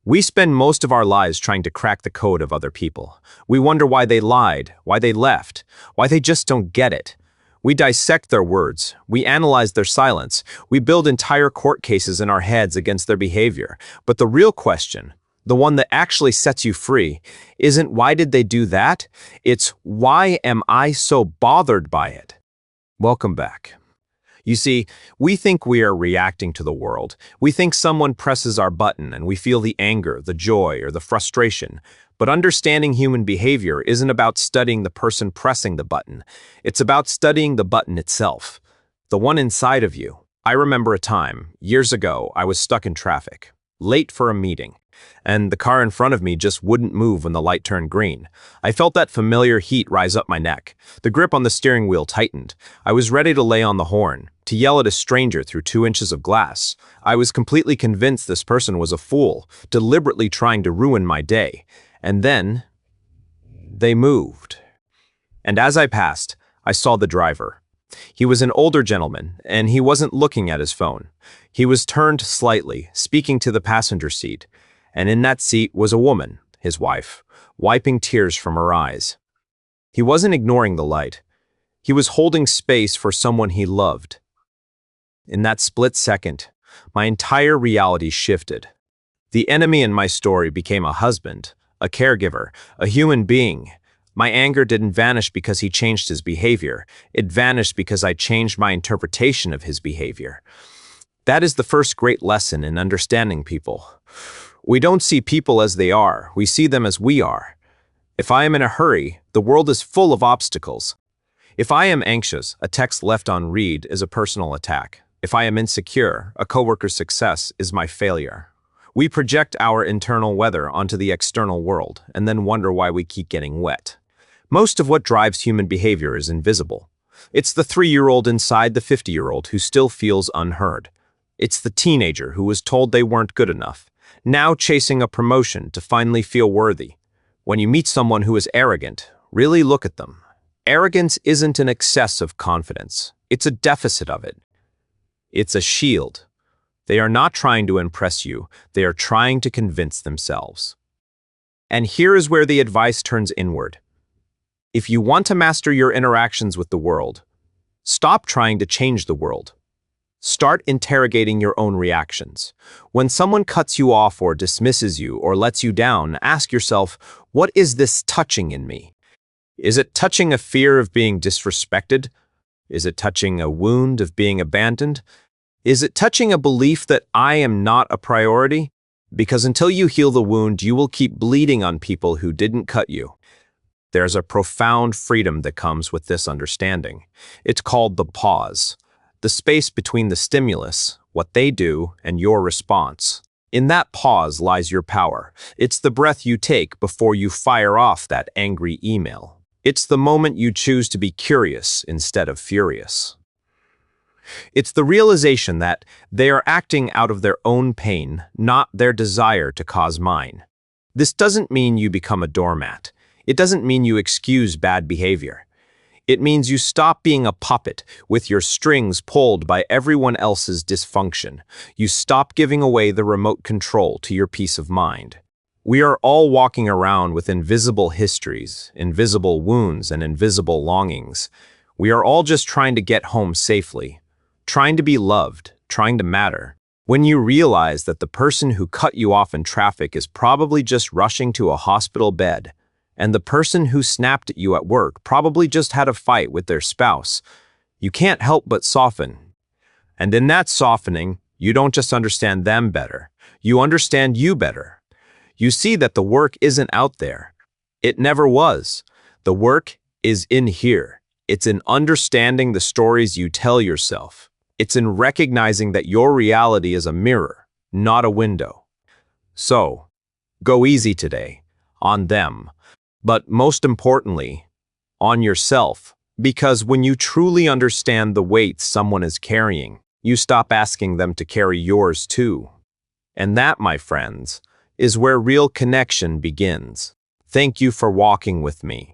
We spend most of our lives trying to crack the code of other people. We wonder why they lied, why they left, why they just don't get it. We dissect their words. We analyze their silence. We build entire court cases in our heads against their behavior. But the real question, the one that actually sets you free, isn't why did they do that? It's why am I so bothered by it? Welcome back. You see, we think we are reacting to the world. We think someone presses our button and we feel the anger, the joy, or the frustration. But understanding human behavior isn't about studying the person pressing the button. It's about studying the button itself, the one inside of you. I remember a time, years ago, I was stuck in traffic, late for a meeting, and the car in front of me just wouldn't move when the light turned green. I felt that familiar heat rise up my neck. The grip on the steering wheel tightened. I was ready to lay on the horn, to yell at a stranger through 2 inches of glass. I was completely convinced this person was a fool, deliberately trying to ruin my day. And then, they moved. And as I passed, I saw the driver. He was an older gentleman, and he wasn't looking at his phone. He was turned slightly, speaking to the passenger seat. And in that seat was a woman, his wife, wiping tears from her eyes. He wasn't ignoring the light. He was holding space for someone he loved. In that split second, my entire reality shifted. The enemy in my story became a husband, a caregiver, a human being. My anger didn't vanish because he changed his behavior. It vanished because I changed my interpretation of his behavior. That is the first great lesson in understanding people. We don't see people as they are, we see them as we are. If I am in a hurry, the world is full of obstacles. If I am anxious, a text left on read is a personal attack. If I am insecure, a coworker's success is my failure. We project our internal weather onto the external world and then wonder why we keep getting wet. Most of what drives human behavior is invisible. It's the 3-year-old inside the 50-year-old who still feels unheard. It's the teenager who was told they weren't good enough, now chasing a promotion to finally feel worthy. When you meet someone who is arrogant, really look at them. Arrogance isn't an excess of confidence. It's a deficit of it. It's a shield. They are not trying to impress you. They are trying to convince themselves. And here is where the advice turns inward. If you want to master your interactions with the world, stop trying to change the world. Start interrogating your own reactions. When someone cuts you off or dismisses you or lets you down, ask yourself, what is this touching in me? Is it touching a fear of being disrespected? Is it touching a wound of being abandoned? Is it touching a belief that I am not a priority? Because until you heal the wound, you will keep bleeding on people who didn't cut you. There's a profound freedom that comes with this understanding. It's called the pause. The space between the stimulus, what they do, and your response. In that pause lies your power. It's the breath you take before you fire off that angry email. It's the moment you choose to be curious instead of furious. It's the realization that they are acting out of their own pain, not their desire to cause mine. This doesn't mean you become a doormat. It doesn't mean you excuse bad behavior. It means you stop being a puppet with your strings pulled by everyone else's dysfunction. You stop giving away the remote control to your peace of mind. We are all walking around with invisible histories, invisible wounds, and invisible longings. We are all just trying to get home safely, trying to be loved, trying to matter. When you realize that the person who cut you off in traffic is probably just rushing to a hospital bed, and the person who snapped at you at work probably just had a fight with their spouse, you can't help but soften. And in that softening, you don't just understand them better, you understand you better. You see that the work isn't out there. It never was. The work is in here. It's in understanding the stories you tell yourself. It's in recognizing that your reality is a mirror, not a window. So, go easy today, on them, but most importantly, on yourself, because when you truly understand the weight someone is carrying, you stop asking them to carry yours too. And that, my friends, is where real connection begins. Thank you for walking with me.